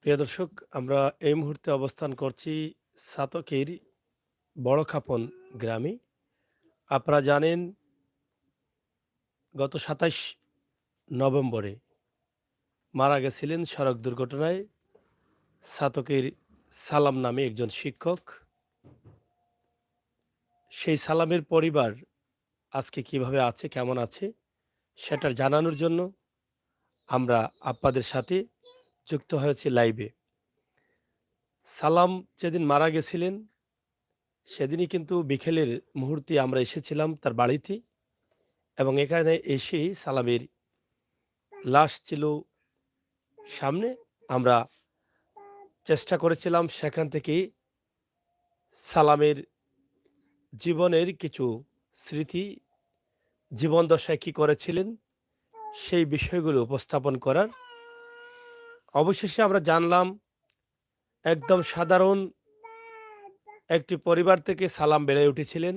প্রিয় দর্শক, আমরা এই মুহূর্তে অবস্থান করছি সাতকের বড়খাপন গ্রামে। আপনারা জানেন, গত ২৭ নভেম্বরে মারা গেছিলেন সড়ক দুর্ঘটনায় সাতকের সালাম নামে একজন শিক্ষক। সেই সালামের পরিবার আজকে কিভাবে আছে, কেমন আছে, সেটা জানানোর জন্য আমরা আপনাদের সাথে যুক্ত হয়েছি লাইভে। সালাম যেদিন মারা গেছিলেন সেদিনই কিন্তু বিকেলের মুহূর্তে আমরা এসেছিলাম তার বাড়িতে, এবং এখানে এসেই সালামের লাশ ছিল সামনে। আমরা চেষ্টা করেছিলাম সেখান থেকে সালামের জীবনের কিছু স্মৃতি, জীবন দশায় কী করেছিলেন সেই বিষয়গুলো উপস্থাপন করার। অবশেষে আমরা জানলাম, একদম সাধারণ একটি পরিবার থেকে সালাম বেড়ে উঠেছিলেন।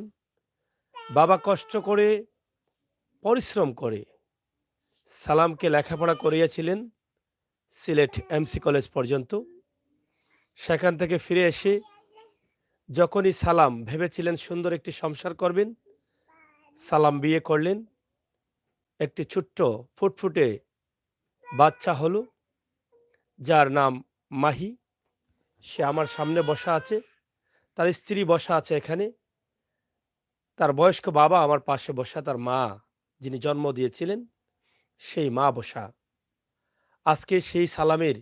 বাবা কষ্ট করে, পরিশ্রম করে সালামকে লেখাপড়া করিয়েছিলেন সিলেট এমসি কলেজ পর্যন্ত। সেখান থেকে ফিরে এসে যখনই সালাম ভেবেছিলেন সুন্দর একটি সংসার করবেন, সালাম বিয়ে করলেন। একটি ছোট্ট ফুটফুটে বাচ্চা হলো, যার নাম মাহি। সে আমার সামনে বসা আছে, তার স্ত্রী বসা আছে এখানে, তার বয়স্ক বাবা আমার পাশে বসা, তার মা যিনি জন্ম দিয়েছিলেন সেই মা বসা। আজকে সেই সালামের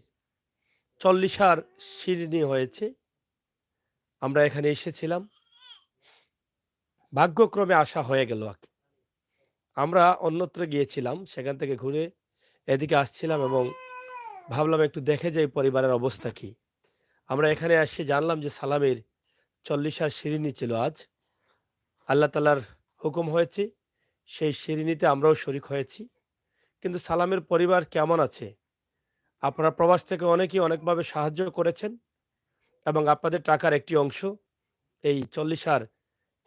40 শিরিনি হয়েছে। আমরা এখানে এসেছিলাম, ভাগ্যক্রমে আসা হয়ে গেল। আমরা অন্যত্র গিয়েছিলাম, সেখান থেকে ঘুরে এদিকে আসছিলাম এবং ভাবলাম একটু দেখে যাই পরিবারের অবস্থা কি। আমরা এখানে এসে জানলাম যে সালামের 40 শিরিনি ছিল আজ। আল্লাহ তালার হুকুম হয়েছে, সেই শিরিনিতে আমরাও শরিক হয়েছি। কিন্তু সালামের পরিবার কেমন আছে? আপনারা প্রবাস থেকে অনেকেই অনেকভাবে সাহায্য করেছেন, এবং আপনাদের টাকার একটি অংশ এই 40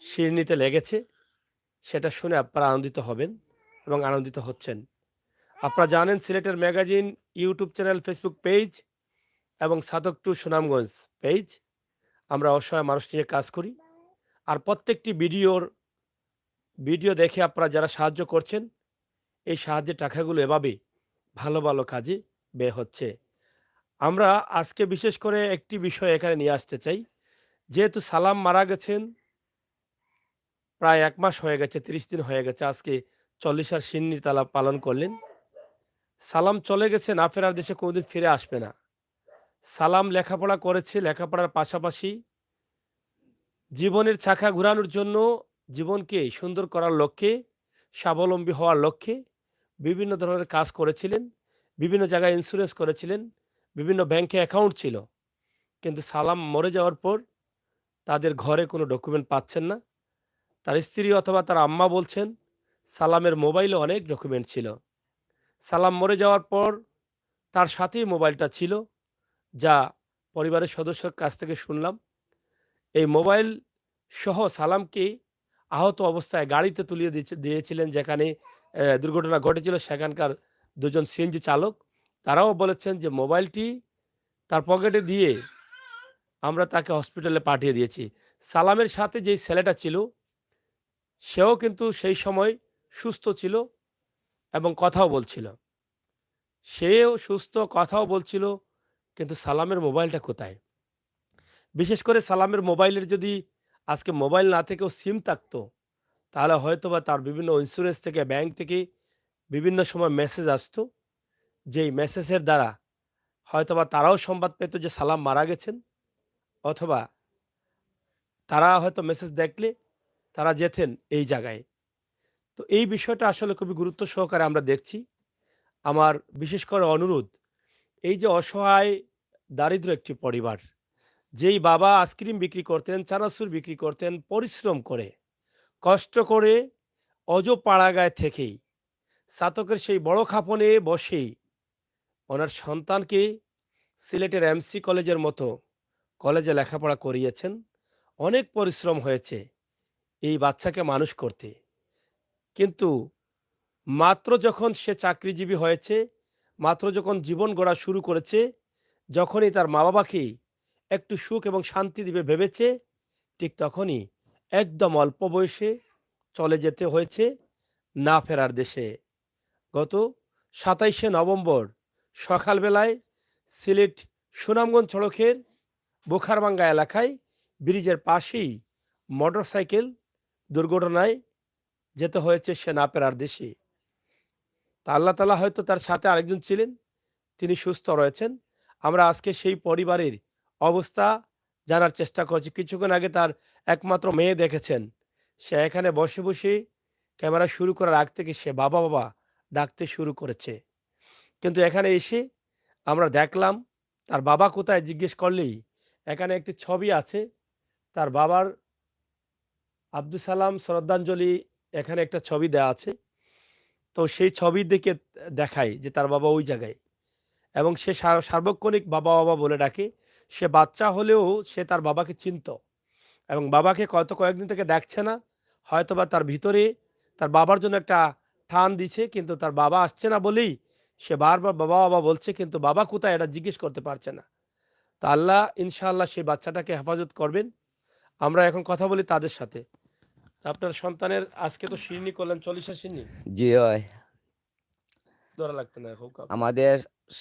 শিরিনিতে লেগেছে। সেটা শুনে আপনারা আনন্দিত হবেন এবং আনন্দিত হচ্ছেন। আপনারা জানেন, সিলেটের magazine, YouTube channel, Facebook page এবং সাধক টু সুনামগঞ্জ পেজ, আমরা অসহায় মানুষ নিয়ে কাজ করি। আর প্রত্যেকটি ভিডিও দেখে আপনারা যারা সাহায্য করছেন, এই সাহায্যের টাকাগুলো এভাবে ভালো ভালো কাজে ব্যয় হচ্ছে। আমরা আজকে বিশেষ করে একটি বিষয় এখানে নিয়ে আসতে চাই। যেহেতু সালাম মারা গেছেন প্রায় 1 মাস হয়ে গেছে, 30 দিন হয়ে গেছে, আজকে 40 শিন্নি তালা পালন করলেন। সালাম চলে গেছে, না ফেরার দেশে কোনোদিন ফিরে আসবে না। সালাম লেখাপড়া করেছে, লেখাপড়ার পাশাপাশি জীবনের চাকা ঘোরানোর জন্য, জীবনকে সুন্দর করার লক্ষ্যে, স্বাবলম্বী হওয়ার লক্ষ্যে বিভিন্ন ধরনের কাজ করেছিলেন। বিভিন্ন জায়গায় ইন্স্যুরেন্স করেছিলেন, বিভিন্ন ব্যাংকে অ্যাকাউন্ট ছিল। কিন্তু সালাম মরে যাওয়ার পর তাদের ঘরে কোনো ডকুমেন্ট পাচ্ছেন না। তার স্ত্রী অথবা তার আম্মা বলছেন, সালামের মোবাইলে অনেক ডকুমেন্ট ছিল। সালাম মরে যাওয়ার পর তার সাথেই মোবাইলটা ছিল, যা পরিবারের সদস্যর কাছ থেকে শুনলাম। এই মোবাইল সহ সালামকে আহত অবস্থায় গাড়িতে তুলিয়ে দিয়েছিলেন যেখানে দুর্ঘটনা ঘটেছিল। সেখানকার দুজন সিএনজি চালক, তারাও বলেছেন যে মোবাইলটি তার পকেটে দিয়ে আমরা তাকে হসপিটালে পাঠিয়ে দিয়েছি। সালামের সাথে যেই ছেলেটা ছিল, সেও কিন্তু সেই সময় সুস্থ ছিল এবং কথাও বলছিল। সেও সুস্থ, কথাও বলছিল, কিন্তু সালামের মোবাইলটা কোথায়? বিশেষ করে সালামের মোবাইলের যদি আজকে মোবাইল না থেকেও সিম থাকতো, তাহলে হয়তোবা তার বিভিন্ন ইন্স্যুরেন্স থেকে, ব্যাংক থেকে বিভিন্ন সময় মেসেজ আসতো, যেই মেসেজের দ্বারা হয়তোবা তারাও সংবাদ পেত যে সালাম মারা গেছেন, অথবা তারা হয়তো মেসেজ দেখলে তারা যেতেন এই জায়গায়। তো এই বিষয়টা আসলে খুবই গুরুত্ব সহকারে আমরা দেখছি। আমার বিশেষ করে অনুরোধ, এই যে অসহায় দারিদ্র একটি পরিবার, যেই বাবা আইসক্রিম বিক্রি করতেন, চানাচুর বিক্রি করতেন, পরিশ্রম করে, কষ্ট করে, অজপাড়াগায় থেকেই চাতকের সেই বড় খাপনে বসেই ওনার সন্তানকে সিলেটের এমসি কলেজের মতো কলেজে লেখাপড়া করিয়েছেন। অনেক পরিশ্রম হয়েছে এই বাচ্চাকে মানুষ করতে। কিন্তু মাত্র যখন সে চাকরিজীবী হয়েছে, মাত্র যখন জীবন গড়া শুরু করেছে, যখনই তার মা বাবাকে একটু সুখ এবং শান্তি দিবে ভেবেছে, ঠিক তখনই একদম অল্প বয়সে চলে যেতে হয়েছে না ফেরার দেশে। গত ২৭শে নভেম্বর সকালবেলায় সিলেট সুনামগঞ্জ সড়কের বোখারবাঙ্গা এলাকায় ব্রিজের পাশেই মোটরসাইকেল দুর্ঘটনায় যেতে হয়েছে সে না ফেরার দেশে। তা আল্লাহ তাআলা হয়তো তার সাথে আরেকজন ছিলেন, তিনি সুস্থ রয়েছেন। আমরা আজকে সেই পরিবারের অবস্থা জানার চেষ্টা করছি। কিছুক্ষণ আগে তার একমাত্র মেয়ে দেখেছেন। সে এখানে বসে, বসে ক্যামেরা শুরু করার আগ থেকে সে বাবা, বাবা ডাকতে শুরু করেছে। কিন্তু এখানে এসে আমরা দেখলাম তার বাবা কোথায় জিজ্ঞেস করলেই এখানে একটি ছবি আছে। তার বাবার আব্দুল সালাম শ্রদ্ধাঞ্জলি এখানে একটা ছবি দেয়া আছে। তো সেই ছবি দেখে দেখায় যে তার বাবা ওই জায়গায়। এবং সে সার্বক্ষণিক বাবা, বাবা বলে ডাকে। সে বাচ্চা হলেও সে তার বাবাকে চিনত এবং বাবাকে কয়েকদিন থেকে দেখছে না। হয়তোবা তার ভিতরে তার বাবার জন্য একটা টান দিছে, কিন্তু তার বাবা আসছে না বলেই সে বারবার বাবা, বাবা বলছে, কিন্তু বাবা কোথায় এটা জিজ্ঞেস করতে পারছে না। তো আল্লাহ ইনশাআল্লাহ সেই বাচ্চাটাকে হেফাজত করবেন। আমরা এখন কথা বলি তাদের সাথে। তা আপনার সন্তানের আজকে তো শিরনি করলেন, 40 শিরনি? জি হয়। ধরা লাগতো না হোক আপনার। আমাদের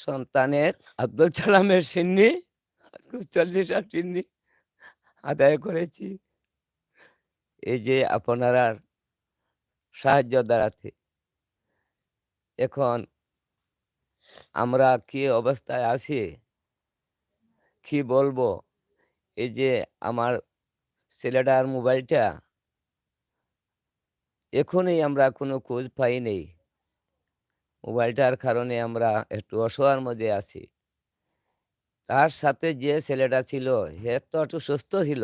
সন্তানের আব্দুল সালামের সিন্নি 40 সিন্নি আদায় করেছি এই যে আপনারা সাহায্য দ্বারাতে। এখন আমরা কি অবস্থায় আছি কি বলবো। এই যে আমার ছেলেটার মোবাইলটা এখনই আমরা কোনো খোঁজ পাই নেই। মোবাইলটার কারণে আমরা একটু অসহায়ের মধ্যে আছি। তার সাথে যে ছেলেটা ছিল হে তো একটু সুস্থ ছিল।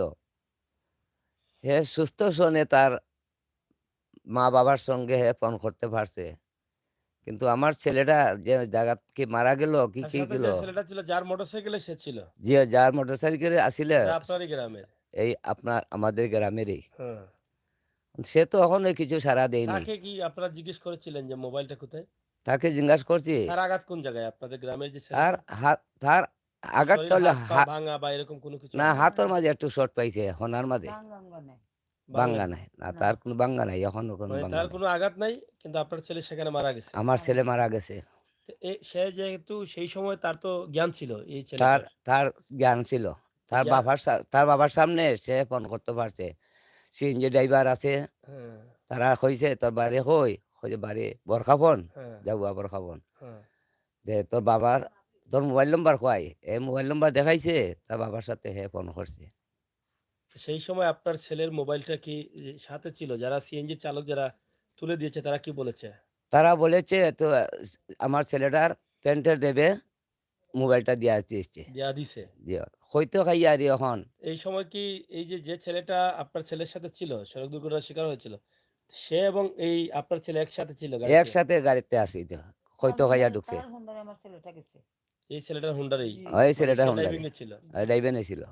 হে সুস্থ শোনে তার মা বাবার সঙ্গে হে ফোন করতে পারছে। কিন্তু আমার ছেলেটা যে জায়গা কি মারা গেল কি তার কি সাথে গেল, যে ছেলেটা ছিল যার মোটরসাইকেলে সে ছিল, যে যার মোটরসাইকেলে আসিলে এটা আপনারই গ্রামের? এই আপনার আমাদের গ্রামেরই, হ্যাঁ। সে তো এখনো কিছু সাড়া দেয়নি। তাকে কি আপনারা জিজ্ঞেস করেছিলেন যে মোবাইলটা কোথায়? তাকে জিজ্ঞাসা করছি। তার আঘাত কোন জায়গায় আপনাদের গ্রামের যে তার ছেলেটা? হাত তার আঘাতটা শরীর হলে হাত পা ভাঙা বা এরকম কোনো কিছু না আছে? হাতের মাঝে একটু শর্ট পাইছে হনার মাঝে। ভাঙে বাঙ্গা নাই? নাই না, তার কোনো বাঙ্গা নাই, এখনো কোনো মানে বাঙ্গা তার নাই। কোনো আঘাত নাই, কিন্তু আপনার ছেলে সেখানে মারা গেছে। আমার ছেলে মারা গেছে। তো সে যেহেতু সেই সময় তার তো জ্ঞান ছিল এই তার ছেলেটার। তার জ্ঞান ছিল। জ্ঞান। তার বাবার সামনে সে ফোন করতে পারছে। সিএনজি ড্রাইভার আছে, হ্যাঁ, তারা কইছে তোর বাড়ি কই, কইছে বাড়ি বরখাপন, হ্যাঁ, যাবো বরখাপন। হ্যাঁ। যে তোর বাবার তোর মোবাইল নম্বর কয়, এই মোবাইল নম্বর দেখাইছে, তার বাবার সাথে হে ফোন করছে। সেই সময় আপনার ছেলের মোবাইলটা কি সাথে ছিল? যারা সিএনজি চালক যারা তুলে দিয়েছে তারা কি বলেছে? তারা বলেছে তো আমার ছেলেটার প্যান্টের দেবে মোবাইলটা দিয়া দিয়েছে। দেয়া দিছে? দিয়ে হয়তো খাইয়া আর এখন এই সময় কি এই যে ছেলেটা আপনার ছেলের সাথে ছিল, সড়ক দুর্ঘটনার শিকার হয়েছিল, সে এবং এই আপনার ছেলে একসাথে ছিল গাড়িতে? একসাথে গাড়িতে আসি তো হয়তো খাইয়া ঢুকছে। এই ছেলেটার হুন্ডারেই? ওই মানে ছেলেটা সে হুন্ডারে ড্রাইভিং এ ছিল? ড্রাইভেনে ছিল।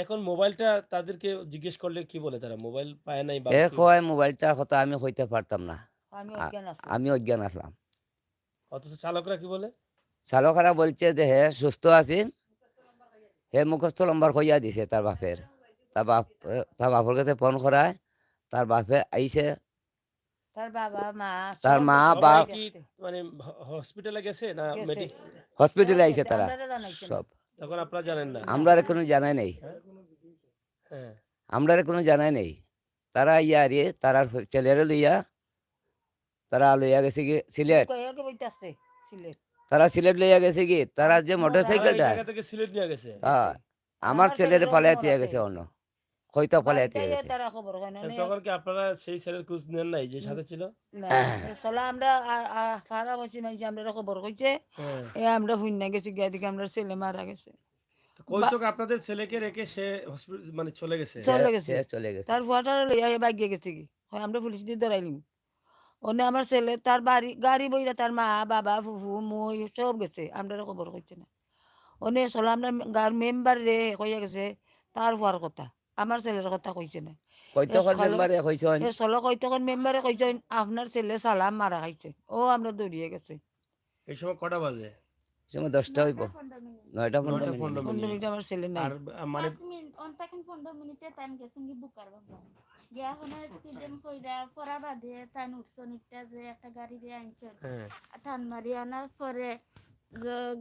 এখন মোবাইলটা তাদেরকে জিজ্ঞেস করলে কি বলে তারা? মোবাইল পায় নাই বা এ কি? কয় মোবাইলটা কথা আমি হইতে পারতাম না, আমি অজ্ঞান আসলাম। অথচ চালকরা কি বলে? চালকেরা বলছে যে হে সুস্থ আছেন, হে মুখস্থ নম্বর কইয়া দিছে তার বাপের। তার বাপের কাছে ফোন করায়, তার বাপে আইছে, তার মা সবাই বাপ কি মানে হসপিটালে গেছে না হসপিটালে আইছে তারা সব। তখন আপনারা জানেন না? আমরা কোনো জানাই নেই, হ্যাঁ, হ্যাঁ। আমরা কোনো জানাই নেই। তারা ইয়া রে তারা ছেলেরে লইয়া তারা লইয়া গেছে কি সিলেট, তারা সিলেট লইয়া গেছে কি তারা যে মোটর তারা এই সাইকেলটা জায়গা থেকে সিলেট নিয়ে গেছে? আমার ছেলেরে পালাইয়া দিয়ে গেছে অন্য, হয়তো পালাইয়া দিয়ে গেছে। তখন কি আপনারা সেই ছেলের খোঁজ নেন নাই যে সাথে ছিল? হ্যাঁ। তো কইতো আপনাদের ছেলেকে রেখে সে হসপিটাল মানে চলে গেছে? সে চলে গেছে। আমার ছেলে তার বাড়ি গাড়ি বইরা তার মা বাবা ফুফু মই সব গেছে, আমরা খবর কইছে না। অনে চলো আমরা গার মেম্বার রে কইয়া গেছে তার হওয়ার কথা, আমার ছেলের কথা কইছে না। হয়তো মেম্বারে হইছন এ চলো কইতখন মেম্বারে কইছেন আপনার ছেলে সালাম মারা খাইছে, ও আমরা দৌড়িয়ে গেছে। এই সময় কটা বাজে? সময় 10টা হইব, 9টা 15 9টা মিনিট। 15 15 মিনিট। মিনিট আমার ছেলে নাই। আর মানে 5 মিনিট অন্তাকিন 15 মিনিটে টাইম গেছেন কি বুকার বাবা গিয়া হনে স্পিডেম কইরা পড়া বাদে তাই উঠছন ইটা যে একটা গাড়ি দিয়ে আনছেন হ্যাঁ টান মারি আনার পরে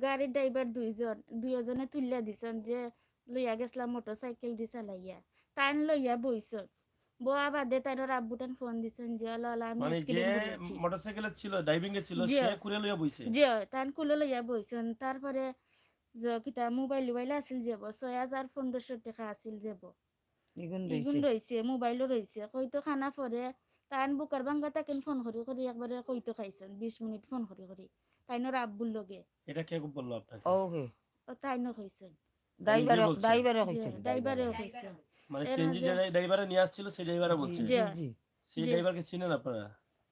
গাড়ির ড্রাইভার দুইজনে তুলিয়া দিছেন যে লইয়া গেছিলাম মোটরসাইকেল দি চালাইয়া টাইম লইয়া বইছন বয়া বাদে তাইর আব্বুটান ফোন দিছেন যে ললা আমি মানে যে স্কিডেম বলেছি মোটরসাইকেলে ছিল, ড্রাইভিং এ ছিল, জি সে কুড়ে লইয়া বইছে। জি টাইম কুলে লইয়া বইছন তারপরে যে কিতা মোবাইল আছিল যাব 6,500 টাকা আছিল যাব এগুন ইগুন রইছে। রইছে মোবাইলও রইছে কইতো খানা পরে তাইন বুকার ভাঙ্গা তাকেন ফোন করি একবারে কইতো খাইছেন 20 মিনিট ফোন করি তাইনোর আব্বুর লগে এটা কে বললো আপনাকে? ওকে। ও তাইনো কইছেন ড্রাইভারে বলছে? ড্রাইভারে জি কইছেন। ড্রাইভারেও কইছে মানে এর সিএনজি মাঝে- যে ড্রাইভারে নিয়ে আসছিল সেই ড্রাইভারে জি বলছে? জি জি। জি। সেই জি। ড্রাইভারকে চিনেন আপনারা?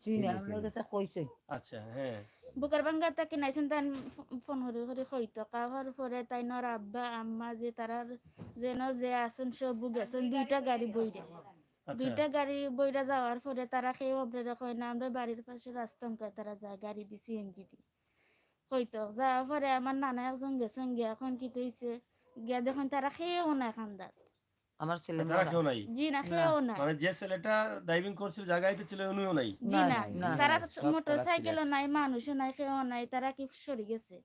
চিনি আমার কাছে কইছে। আচ্ছা হ্যাঁ। বুকার ভাঙ্গা তাকে নাইছেন তাইন ফোন করি কইতো কাহার পরে তাইনোর আব্বা আম্মা যে তারার যেন যে আসুন সব গেছেন দুইটা গাড়ি বইরা আচ্ছা দুইটা গাড়ি বইরা যাওয়ার পরে তারা খেয়ে আপনারা কয় না আমরা বাড়ির পাশে রাস্তা কয় তারা যায় গাড়ি দি সিএনজি দি কইতো যাওয়ার পরে আমার নানা একজন গেছেন গিয়া এখন কি তৈছে গিয়া দেখুন তারা খেয়েও না খান্দাত আমার ছেলে তারা মরা। কেউ নাই? জি না খেয়েও না মানে যে ছেলেটা ড্রাইভিং করছিল জায়গাতে ছিল উনিও নাই? জি না, না না, তারা না, সব মোটর তারা সাইকেলও নাই মানুষও নাই খেয়েও নাই তারা কি সরি গেছে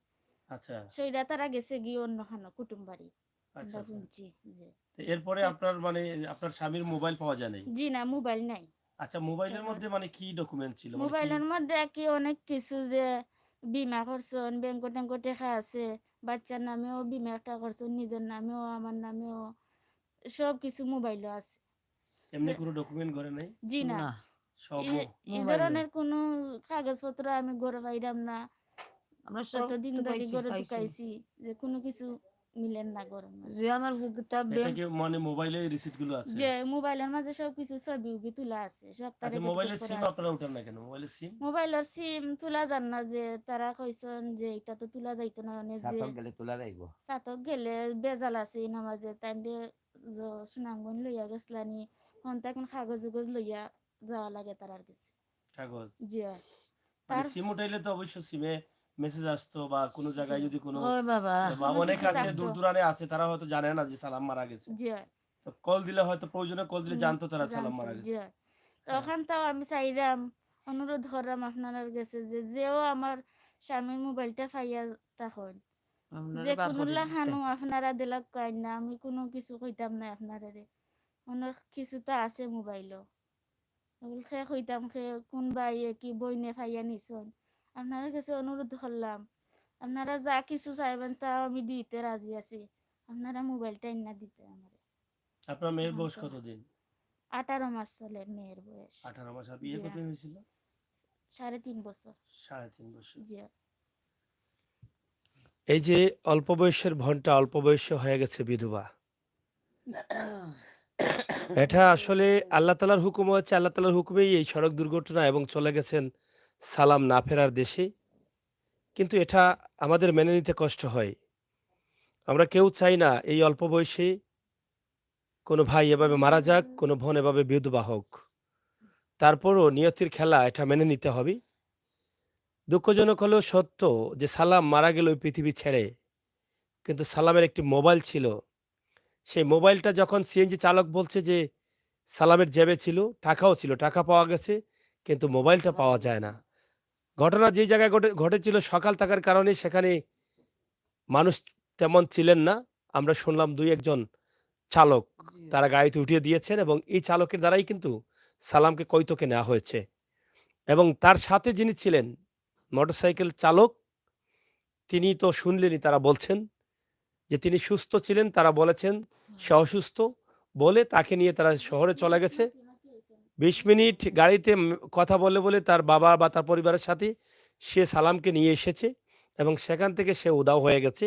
আচ্ছা সইরা তারা গেছে গিয়ে অন্য খানো কুটুম বাড়ি আচ্ছা আমরা আচ্ছা। শুনছি যে তো এরপরে আপনার মানে আপনার স্বামীর মোবাইল পাওয়া যায় নাই? জি না মোবাইল নাই আচ্ছা মোবাইলের মধ্যে মানে কি ডকুমেন্ট ছিল? মানে কি- মোবাইলের মধ্যে কি অনেক কিছু যে বিমা করছেন ব্যাংক ট্যাঙ্ক টেকা আছে বাচ্চার নামেও বিমা একটা করছেন নিজের নামেও আমার নামেও সব কিছু মোবাইলও আছে এমনি কোনো ডকুমেন্ট ঘরে নাই? জি না না। সব এই ধরনের কোনো কাগজপত্র আমি গড়ে পাইলাম না আমরা সব এতদিন তো ধরে পাইছি, গড়ে পাইছি। ঢুকাইছি যে কোনো কিছু মিলেন না গরম যে আমার বুকটা এটা কি মানে মোবাইলে রিসিপ্ট গুলো আছে? যে মোবাইলের মাঝে সব কিছু ছবি উবি তোলা আছে সব আচ্ছা তারিখ মোবাইলের সিম আপনারা উঠান না কেন? মোবাইলের সিম মোবাইলের সিম তোলা যান না যে তারা কইছেন যে এটা তো তোলা যাইতো না মানে যে সাতক গেলে তোলা যাইব। সাতক গেলে বেজাল আছে এই নামাজে তাই সুনামগঞ্জ লইয়া গেছলানি হন তখন কাগজ উগজ লইয়া যাওয়া লাগে তারার কাছে কাগজ? জি মানে তার সিম উঠাইলে তো অবশ্য সিমে মেসেজ আসতো বা কোনো জায়গায় যদি কোনো ওই বাবা বা কোনো অনেক কিছু আছে থাকতো। দূর দূরানে আছে তারা হয়তো জানে না যে সালাম মারা গেছে। জি তো কল দিলে হয়তো প্রয়োজনে কল দিলে জানতো তারা সালাম মারা গেছে। জি তখন তাও আমি চাইলাম অনুরোধ করলাম আপনার কাছে যে যেও আমার স্বামীর মোবাইলটা পাইয়া তখন আপনারা যে বার কোনো করে দিতে। লাখানো আপনারা দিলাক কয় না আমি কোনো কিছু কইতাম না আপনারা অনেক কিছু তো আছে মোবাইলও খে কইতাম খে কোনবা কি বইনে ফাইয়া নিছন আপনার কাছে অনুরোধ করলাম আপনারা যা কিছু চাইবেন তা আমি দিতে রাজি আছি আপনারা মোবাইলটা না দিতে আমার আপনার মেয়ের বয়স কতদিন? 18 মাস চলে মেয়ের বয়স 18 মাস। আর বিয়ে জি। কতদিন হয়েছিল? 3.5 বছর 3.5 বছর। জি এই যে অল্প বয়সের ভনটা অল্প বয়সে হয়ে গেছে বিধবা, এটা আসলে আল্লাহ তালার হুকুম হচ্ছে, আল্লাহ তালার হুকুমেই এই সড়ক দুর্ঘটনা এবং চলে গেছেন সালাম না ফেরার দেশে। কিন্তু এটা আমাদের মেনে নিতে কষ্ট হয়। আমরা কেউ চাই না এই অল্প বয়সে কোনো ভাই এভাবে মারা যাক, কোনো বোন এভাবে বিধবা হোক। তারপরও নিয়তির খেলা, এটা মেনে নিতে হবে। দুঃখজনক হলেও সত্য যে সালাম মারা গেল ওই পৃথিবী ছেড়ে, কিন্তু সালামের একটি মোবাইল ছিল। সেই মোবাইলটা যখন সিএনজি চালক বলছে যে সালামের জেবে ছিল, টাকাও ছিল, টাকা পাওয়া গেছে, কিন্তু মোবাইলটা পাওয়া যায় না। ঘটনা যে জায়গায় ঘটেছিল সকাল থাকার কারণে সেখানে মানুষ তেমন ছিলেন না। আমরা শুনলাম 2-1 চালক তারা গাড়িতে উঠিয়ে দিয়েছেন এবং এই চালকের দ্বারাই কিন্তু সালামকে কৈতকে নেওয়া হয়েছে। এবং তার সাথে যিনি ছিলেন মোটরসাইকেল চালক, তিনি তো শুনলেনই, তারা বলছেন যে তিনি সুস্থ ছিলেন, তারা বলেছেন সে অসুস্থ বলে তাকে নিয়ে তারা শহরে চলে গেছে। 20 মিনিট গাড়িতে কথা বলে বলে তার বাবা বা তার পরিবারের সাথে সে সালামকে নিয়ে এসেছে এবং সেখান থেকে সে উধাও হয়ে গেছে।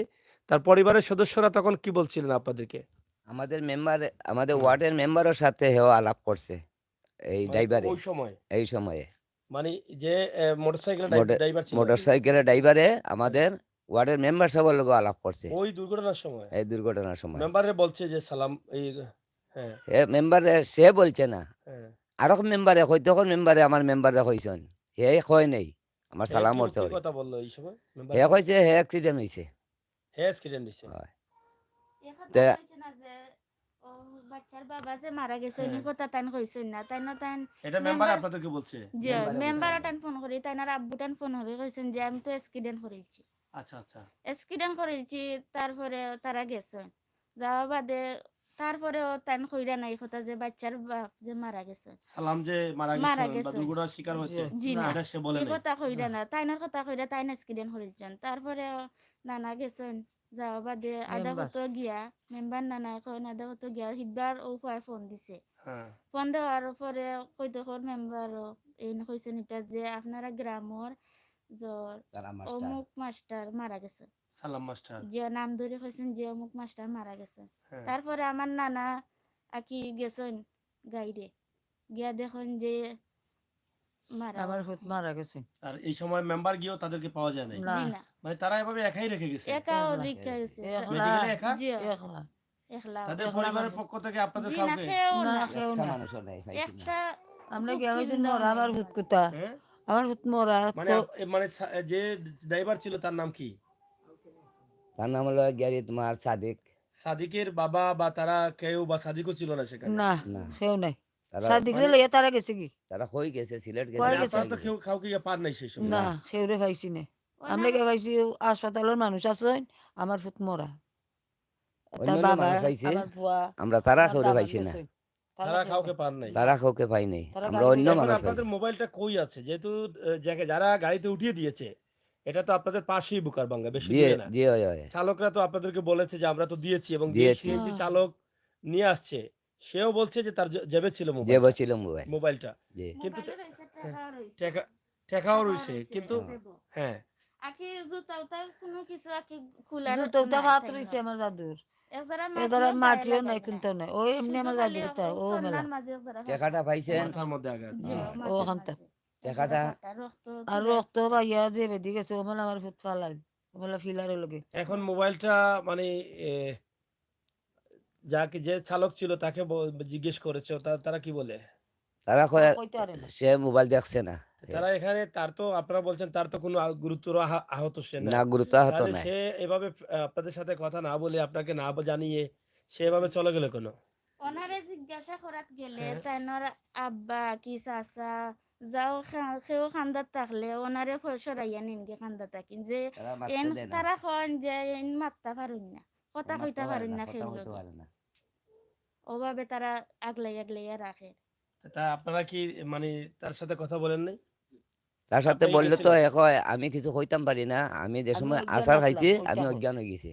তার পরিবারের সদস্যরা তখন কি বলছিলেন আপনাদেরকে? আমাদের মেম্বার, আমাদের ওয়ার্ডের মেম্বারের সাথে হেও আলাপ করছে এই ড্রাইভারে ওই সময় এই সময়ে। মানে যে মোটরসাইকেল মোটর- ড্রাইভার ছিল মোটরসাইকেলের ড্রাইভারে আমাদের ওয়ার্ডের মেম্বার সবার লোক আলাপ করছে ওই দুর্ঘটনার সময় এই দুর্ঘটনার সময়। মেম্বারে বলছে যে সালাম এই হ্যাঁ মেম্বারে সে বলছে না, হ্যাঁ আরো মেম্বারে কই তখন মেম্বারে আমার মেম্বারে কইছেন হে কয় নেই আমার হে সালাম কি মরছে কি ওরে। কথা বললো এই সময় মেম্বার হে সাহেব? কইছে হে অ্যাক্সিডেন্ট হয়েছে। হে অ্যাক্সিডেন্ট হয়েছে। হয়। এ কথা তে কইছে না যে ও বাচ্চার বাবা যে মারা গেছে হ্যাঁ। এই কথা তাই কইছেন না তাই না তাই এটা মেম্বার মেম্বার আপনাদেরকে বলছে? যে মেম্বারে মেম্বার বলছে। টান ফোন করি তাই না আব্বু টান ফোন করে কইছেন যে আমি তো অ্যাক্সিডেন্ট করেছি আচ্ছা আচ্ছা। অ্যাক্সিডেন্ট করেছি তারপরে তারা গেছে যাওয়া বাদে তারপরেও তাই কইরা নাই কথা যে বাচ্চার বাপ যে মারা গেছে সালাম যে মারা মারা গেছে বা গেছে দুর্ঘটনার শিকার হয়েছে জি না না এটা সে বলে এই নাই। কথা কইরা না তাইনার কথা কইরা তাই অ্যাক্সিডেন্ট করেছেন তারপরে নানা গেছেন যাওয়া বাদে আধা মেম্বার হতো গিয়া মেম্বার নানা এখন আধা হতো গিয়া হিবার ও ফোন দিছে হ্যাঁ ফোন দেওয়ার পরে কইতে মেম্বার এই কইছেন এটা যে আপনারা গ্রামর জ্বর সালাম মাস্টার। অমুক মাস্টার মারা গেছে সালাম মাস্টার। যে নাম ধরে কইছেন যে অমুক মাস্টার মারা গেছে হ্যাঁ তারপরে আমার নানা আকি গেছেন গাইডে গিয়া দেখুন যে মারা আমার ফুট মারা গেছে আর এই সময় মেম্বার গিয়েও তাদেরকে পাওয়া যায় নাই, না জি না মানে তারা এভাবে একাই রেখে গেছে একাও একলা রেখা গেছে একলা মেডিকেলে একা। জি একলা একলা তাদের একলা পরিবারের মানুষ। পক্ষ থেকে আপনাদের জি না কাউকে খেয়েও না না কেউ একটা না মানুষও নাই পাইছি না। একটা আমরা খুব গিয়া হয়েছি চিন্তা মরা আমার নাই ফুট না। কুতা হ্যাঁ আমার ফুট মরা মানে তো মানে যে ড্রাইভার ছিল তার নাম কি? তার নাম হলো গ্যারি তোমার সাদিক। সাদিকের বাবা বা তারা কেউ বা সাদিকও ছিল না সেখানে? না না সেও নাই তারা সাদিকরে মানে লইয়া তারা গেছে কি তারা হই গেছে সিলেট কই গেছে মানে গেছে? আপনারা তো কেউ কাউকে পান নাই সেই সময়? না সেউরে পাইছি না আমরা ওনার গে পাইছি হাসপাতালের মানুষ আছেন আমার ফুট মরা তার অন্য বাবা মানুষ পাইছে আমার বুয়া আমরা তারা আমার কাউরে দাদার পাইছি না। গেছে তারা কাউকে পান নাই? তারা কাউকে পাই নাই, তারা আমরা গাড়ি অন্য বইরা এখন মানুষ পাইছি। আপনাদের মোবাইলটা কই আছে? যেহেতু যারা গাড়িতে উঠিয়ে দিয়েছে এটা তো আপনাদের পাশেই বুকারবাঙ্গা, বেশি দিয়ে দূরে না। দিয়ে হয় হয় চালকরা তো আপনাদেরকে বলেছে যে আমরা তো দিয়েছি, এবং যে দিয়েছি। সিএনজি চালক নিয়ে আসছে সেও বলছে যে তার জেবে ছিল যে মোবাইলটা। বছিল মোবাইল মোবাইলটা যে কিন্তু মোবাইলে রয়েছে টাকাও রয়েছে টেকাও টাকাও রয়েছে রয়েছে কিন্তু সেবো হ্যাঁ আকি জুতা উতা কোনো কিছু আকি খোলার জুতোটা নাই ভাত তাই রইছে আমার দাদুর একজারা এদারা মাটিও গায়ে মাটিও নাই লাগাই কিন্তু না নাই ওই এমনি শুধু আমার খালি দাদুর তা ও মেলা সন্নার মাঝে একজারা টাকাটা পাইছেন, মাথার মধ্যে আঘাত। জি হ্যাঁ, ও মাটির খান্তা মাঝে টাকাটা রক্ত আর তুলে রক্ত বাইয়া যে বেদি গেছে ও মেলা আমার ফুট ফালাই ও মেলা ফিলারে লগে এখন মোবাইলটা মানে এ, যাকে যে চালক ছিল তাকে জিজ্ঞেস করেছে, তারা কি বলে? তারা কয় কইতে পারে না সে মোবাইল দেখছে না। তারা এখানে তার তো আপনারা বলছেন তার তো কোনো গুরুতর আহত সে না, না গুরুত্ব হতো তাহলে না। সে এভাবে আপনাদের সাথে কথা না বলে আপনাকে না জানিয়ে সে এভাবে চলে গেল কেন? ওনারে জিজ্ঞাসা করাত গেলে হ্যাঁ। তাইনর আব্বা কি চাচা যাও সেও খান্দাত থাকলে ওনারে সরাইয়া নিনকে খান্দা থাকেন যে তারা মারতে এন দেয় না, তারা কন যে এন মারতে পারুন না কথা মারতে কইতে পারে পারুন না, না কথা খেয়ে বলতে পারে না। ওভাবে তারা আগলাইয়া রাখে তা আপনারা কি মানে তার সাথে কথা বলেন নাই? তার সাথে আপনি বললে তো গেছিলেন? কয় আমি কিছু কইতাম পারি না, আমি যে আমি সময় অজ্ঞান আসার আসলাম, খাইছি ওইটা আমি কই। অজ্ঞান হয়ে গেছি।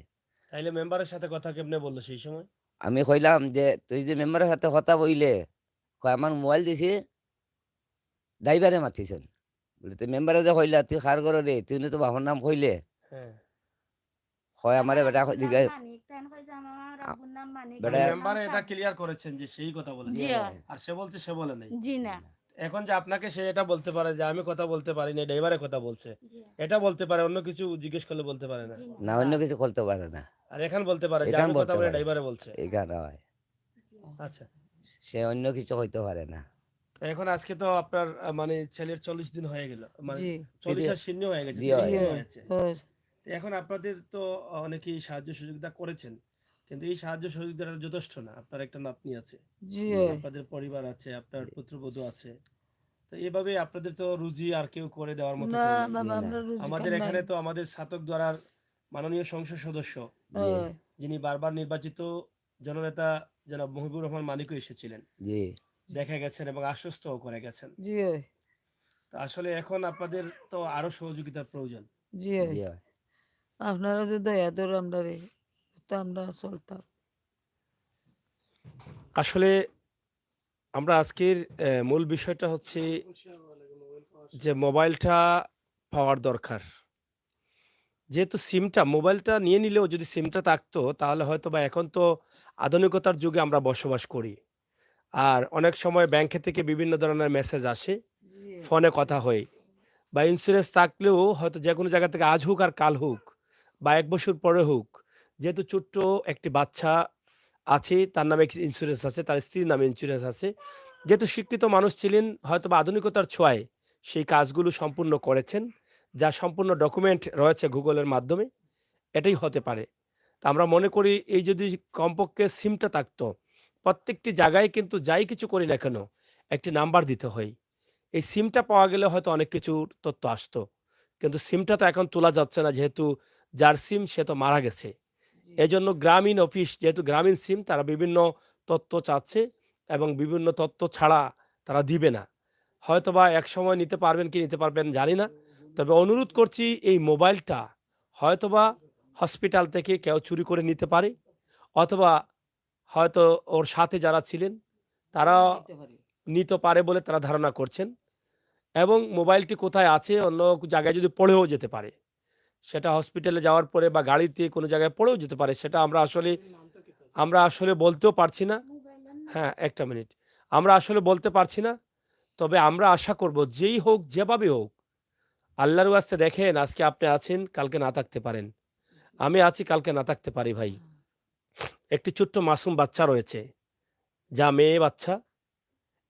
তাইলে মেম্বারের সাথে কথা কেমনে বললো সেই সময়? আমি কইলাম যে তুই যে মেম্বারের সাথে কথা বইলে কয় আমার মোবাইল দিছি ড্রাইভারে মাতিছেন, বলে তুই মেম্বারে যে কইলা তুই খার করো রে, তুই তো বাবার নাম কইলে হ্যাঁ হয় আমারে বেটা দিকে মানিক তাইন কইছে আমার আব্বুর নাম মানিক বেটা- আমার নাম মেম্বারে এটা সাদিক। ক্লিয়ার করেছেন যে সেই কথা বলেছে, জি আর সে বলছে সে বলে নাই। জি না এখন যে আপনাকে সে এটা বলতে পারে যে আমি কথা বলতে পারি না, ড্রাইভারে কথা বলছে, জি এটা বলতে পারে, অন্য কিছু জিজ্ঞেস করলে বলতে পারে না। জি না অন্য কিছু করতে পারে না, আর এখন বলতে পারে যে এখান আমি কথা বলতে বলে পারে। ড্রাইভারে বলছে। এখানে হয় আচ্ছা, সে অন্য কিছু হইতে পারে না। এখন আজকে তো আপনার মানে ছেলের 40 দিন হয়ে গেল, মানে জি 40 আর শূন্য হয়ে গেছে, জি, 30 হয়। দিন জি হয়েছে। ওই, তো এখন আপনাদের তো অনেকেই সাহায্য সুযোগিতা করেছেন, কিন্তু এই সাহায্য সুযোগিতা যথেষ্ট না। আপনার একটা নাতনি আছে, জি ওই। আপনাদের পরিবার আছে, আপনার পুত্রবধূ আছে, তো এভাবে আপনাদের তো রুজি আর কেউ করে দেওয়ার মতো না কেউ নেই। বাবা না। আমরা রুজি আমাদের কাম এখানে নাই তো আমাদের ছাতক দ্বারার মাননীয় সংসদ সদস্য ওই, যিনি বারবার নির্বাচিত জননেতা জনাব মহিবুর রহমান মানিকও এসেছিলেন, জি দেখা গেছেন এবং আশ্বস্তও করে গেছেন। জি ওই, তো আসলে এখন আপনাদের তো আরো সহযোগিতার প্রয়োজন। জি ওই। জি হয়। আপনারা তো দয়া ধরো আমরা রে তো আমরা চলতাম আসলে আমরা আজকের মূল বিষয়টা হচ্ছে যে মোবাইলটা পাওয়ার দরকার। যেহেতু মোবাইলটা নিয়ে নিলেও যদি সিমটা থাকতো তাহলে হয়তো বা এখন তো আধুনিকতার যুগে আমরা বসবাস করি। আর অনেক সময় ব্যাংকে থেকে বিভিন্ন ধরনের মেসেজ আসে, ফোনে কথা হয়, বা ইন্স্যুরেন্স থাকলেও হয়তো যে কোনো জায়গা থেকে আজ হোক আর কাল হোক বা ১ বছর পরে হোক, যেহেতু ছোট্ট একটি বাচ্চা আছে, তার নামে ইন্স্যুরেন্স আছে, তার স্ত্রীর নামে ইন্স্যুরেন্স আছে। যেহেতু শিক্ষিত মানুষ ছিলেন, হয়তো বা আধুনিকতার ছোঁয়ায় সেই কাজগুলো সম্পূর্ণ করেছেন। যা সম্পূর্ণ ডকুমেন্ট রয়েছে গুগলের মাধ্যমে, এটাই হতে পারে। তা আমরা মনে করি এই যদি কমপক্ষে সিমটা থাকতো, প্রত্যেকটি জায়গায় কিন্তু যাই কিছু করি না কেন একটি নাম্বার দিতে হয়। এই সিমটা পাওয়া গেলে হয়তো অনেক কিছুর তথ্য আসতো। কিন্তু সিমটা তো এখন তোলা যাচ্ছে না, যেহেতু যার সিম সে তো মারা গেছে। এজন্য গ্রামীণ অফিস, যেহেতু গ্রামীণ সিম, তারা বিভিন্ন তথ্য চাচ্ছে এবং বিভিন্ন তথ্য ছাড়া তারা দিবে না। হয়তোবা একসময় নিতে পারবেন কি নিতে পারবেন জানি না। তবে অনুরোধ করছি, এই মোবাইলটা হয়তোবা হসপিটাল থেকে কেউ চুরি করে নিতে পারে, অথবা হয়তো ওর সাথে যারা ছিলেন তারা নিতে পারে বলে তারা ধারণা করছেন। এবং মোবাইলটি কোথায় আছে অন্য জায়গায় যদি পড়েও যেতে পারে, সেটা হসপিটালে যাওয়ার পরে বা গাড়িতে কোনো জায়গায় পড়েও যেতে পারে, সেটা আমরা আসলে বলতেও পারছি না। হ্যাঁ, একটা মিনিট। আমরা আসলে বলতে পারছি না। তবে আমরা আশা করব যেই হোক যেভাবে হোক, আল্লাহর ওয়াস্তে দেখেন, আজকে আপনি আছেন, কালকে না থাকতে পারেন। আমি আছি, কালকে না থাকতে পারি ভাই। একটি ছোট্ট মাসুম বাচ্চা রয়েছে, যা মেয়ে বাচ্চা।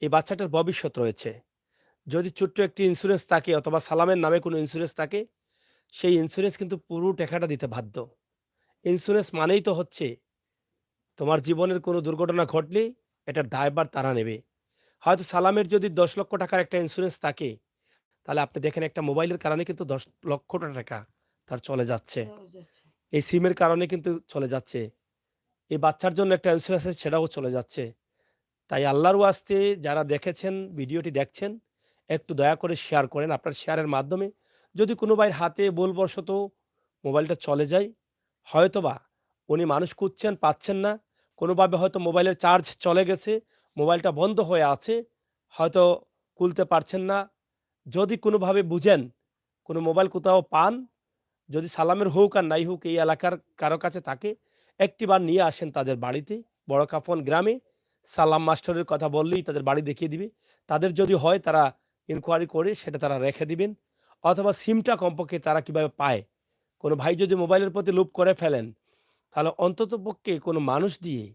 এই বাচ্চাটার ভবিষ্যৎ রয়েছে। যদি ছোট্ট একটি ইন্স্যুরেন্স থাকে অথবা সালামের নামে কোনো ইন্স্যুরেন্স থাকে, সেই ইন্স্যুরেন্স কিন্তু পুরো টাকাটা দিতে বাধ্য। ইন্স্যুরেন্স মানেই তো হচ্ছে তোমার জীবনের কোনো দুর্ঘটনা ঘটলে এটার দায়ভার তারা নেবে। হয়তো সালামের যদি 10 লক্ষ টাকার একটা ইন্স্যুরেন্স থাকে, তাহলে আপনি দেখেন একটা মোবাইলের কারণে কিন্তু 10 লক্ষ টাকা তার চলে যাচ্ছে। এই সিমের কারণে কিন্তু চলে যাচ্ছে। এই বাচ্চার জন্য একটা ইন্স্যুরেন্স আছে, সেটাও চলে যাচ্ছে। তাই আল্লাহর ওয়াস্তে যারা দেখেছেন, ভিডিওটি দেখছেন, একটু দয়া করে শেয়ার করেন। আপনার শেয়ারের মাধ্যমে যদি কোনো ভাইয়ের হাতে ভুলবশত মোবাইলটা চলে যায়, হয়তোবা উনি মানুষ খুঁজছেন, পাচ্ছেন না, কোনোভাবে হয়তো মোবাইলের চার্জ চলে গেছে, মোবাইলটা বন্ধ হয়ে আছে, হয়তো খুলতে পারছেন না। যদি কোনোভাবে বুঝেন, কোনো মোবাইল কোথাও পান, যদি সালামের হোক আর নাই হোক, এই এলাকার কারো কাছে থাকে, একটিবার নিয়ে আসেন তাদের বাড়িতে। বড় কাফন গ্রামে সালাম মাস্টারের কথা বললেই তাদের বাড়ি দেখিয়ে দিবে। তাদের যদি হয় তারা ইনকোয়ারি করে সেটা তারা রেখে দিবেন। অথবা সিমটা কমপক্ষে তারা কিভাবে পায়, কোনো ভাই যদি মোবাইলের প্রতি লোভ করে ফেলেন, তাহলে অন্ততপক্ষে কোনো মানুষ দিয়ে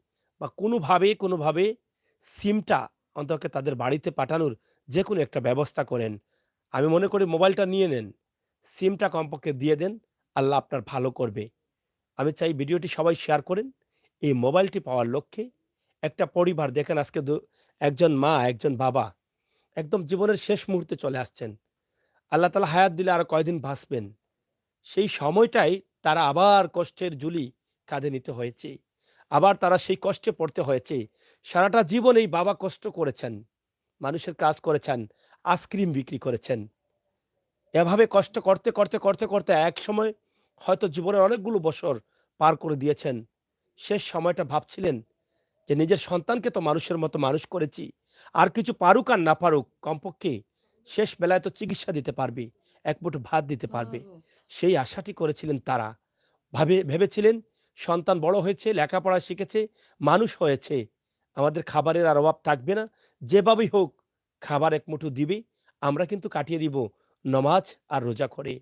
বা কোনোভাবে সিমটা অন্তত তাদের বাড়িতে পাঠানোর যে কোনো একটা ব্যবস্থা করেন। আমি মনে করি মোবাইলটা নিয়ে নেন, সিমটা কমপক্ষে দিয়ে দেন, আল্লাহ আপনার ভালো করবে। আমি চাই ভিডিওটি সবাই শেয়ার করেন। এই মোবাইলটি পাওয়ার লক্ষ্যে একটা পরিবার দেখেন, আজকে একজন মা, একজন বাবা একদম জীবনের শেষ মুহূর্তে চলে আসছেন। আল্লাহ তাআলা হায়াত দিলে আরো কয়দিন বাঁচবেন। সেই সময়টাই তারা আবার কষ্টের ঝুলি কাঁধে নিতে হয়েছে। আবার তারা সেই কষ্টে পড়তে হয়েছে। সারাটা জীবন এই বাবা কষ্ট করেছেন, মানুষের কাজ করেছেন, আইসক্রিম বিক্রি করেছেন। এভাবে কষ্ট করতে করতে করতে করতে এক সময় হয়তো জীবনের অনেকগুলো বছর পার করে দিয়েছেন। শেষ সময়টা ভাবছিলেন যে নিজের সন্তানকে তো মানুষের মতো মানুষ করেছি, আর কিছু পারুক আর না পারুক, কমপক্ষে শেষ বেলায় তো চিকিৎসা দিতে পারবে, এক মুঠো ভাত দিতে পারবে। সেই আশাটি করেছিলেন তারা। ভেবেছিলেন সন্তান বড় হয়েছে, লেখাপড়া শিখেছে, মানুষ হয়েছে, আমাদের খাবারের আর অভাব থাকবে না, যেভাবেই হোক খাবার এক মুঠো দিবে। আমরা কিন্তু কাটিয়ে দিব নমাজ আর রোজা করে,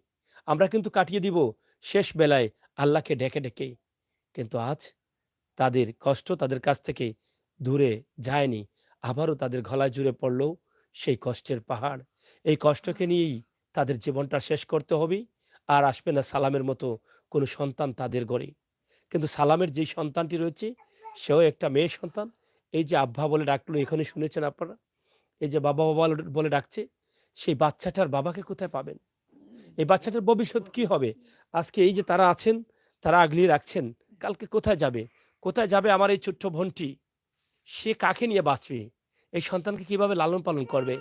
আমরা কিন্তু কাটিয়ে দিব শেষ বেলায় আল্লাহকে ডেকে ডেকে। কিন্তু আজ তাদের কষ্ট তাদের কাছ থেকে দূরে যায়নি, আবারও তাদের গলায় জুড়ে পড়ল সেই কষ্টের পাহাড়। এই কষ্টকে নিয়েই তাদের জীবনটা শেষ করতে হবে। আর আসবে না সালামের মতো কোনো সন্তান তাদের ঘরে। কিন্তু সালামের যেই সন্তানটি রয়েছে, সেও একটা মেয়ে সন্তান। এই যে আব্বা বলে ডাকলো, এখানে শুনেছেন আপনারা, এই যে বাবা বাবা বলে ডাকছে, সেই বাচ্চাটার বাবাকে কোথায় পাবেন? এই বাচ্চাটার ভবিষ্যৎ কি হবে? আজকে এই যে তারা আছেন, তারা আগলিয়ে রাখছেন, কালকে কোথায় যাবে? কোথায় যাবে আমার এই ছোট্ট বোনটি? সে কাকে নিয়ে বাঁচবে? এই সন্তানকে কিভাবে লালন পালন করবে?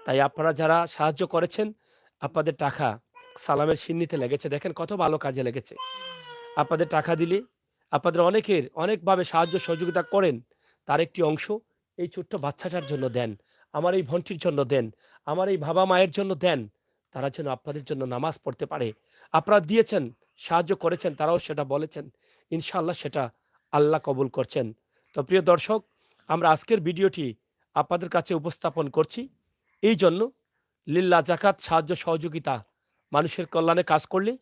তাই আপনারা যারা সাহায্য করেছেন, আপনাদের টাকা সালামের সিন্নিতে লেগেছে, দেখেন কত ভালো কাজে লেগেছে। আপনাদের টাকা দিলে আপনাদের অনেকের অনেকভাবে সাহায্য সহযোগিতা করেন, তার একটি অংশ এই ছোট্ট বাচ্চাটার জন্য দেন, আমার এই বোনটির জন্য দেন, আমার এই বাবা মায়ের জন্য দেন, তারা যেন আপনাদের জন্য নামাজ পড়তে পারে। আপনারা দিয়েছেন, সাহায্য করেছেন, তারাও সেটা বলেছেন, ইনশাআল্লাহ সেটা আল্লাহ কবুল করছেন। তো প্রিয় দর্শক, আমরা আজকের ভিডিওটি আপনাদের কাছে উপস্থাপন করছি এই জন্য, লিল্লাহ জাকাত সাহায্য সহযোগিতা মানুষের কল্যাণে কাজ করলে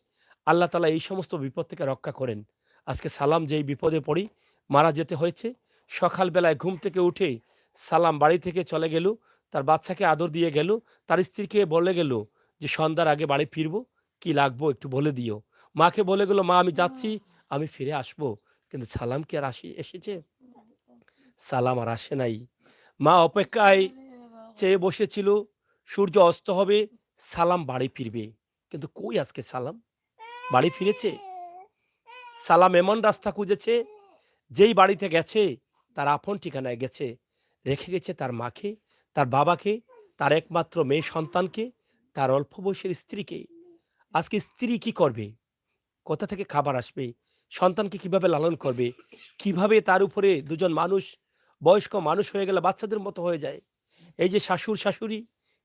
আল্লাহ তাআলা এই সমস্ত বিপদ থেকে রক্ষা করেন। আজকে সালাম যেই বিপদে পড়ি, মারা যেতে হয়েছে, সকালবেলায় ঘুম থেকে উঠে সালাম বাড়ি থেকে চলে গেল, তার বাচ্চাকে আদর দিয়ে গেল, তার স্ত্রীকে বলে গেল যে সন্ধ্যার আগে বাড়ি ফিরব, কি লাগবো একটু বলে দিও। মাকে বলে গেল, মা আমি যাচ্ছি, আমি ফিরে আসবো। কিন্তু সালাম কি আর এসেছে? সালাম আর আসে নাই। মা অপেক্ষায় চেয়ে বসেছিল, সূর্য অস্ত হবে, সালাম বাড়ি ফিরবে। কিন্তু কই আজকে সালাম? বাড়ি ফিরেছে? সালাম এমন রাস্তা খুঁজেছে, যেই বাড়িতে গেছে তার আপন ঠিকানায় গেছে। রেখে গেছে তার মাকে, তার বাবাকে, তার একমাত্র মেয়ে সন্তানকে, তার অল্প বয়সের স্ত্রীকে। আজকে স্ত্রী কি করবে? কোথা থেকে খাবার আসবে? সন্তানকে কিভাবে লালন করবে? কিভাবে তার উপরে দুজন মানুষ, বয়স্ক মানুষ হয়ে গেলে বাচ্চাদের মতো হয়ে যায়। এই যে শাশুড় শাশুড়ি,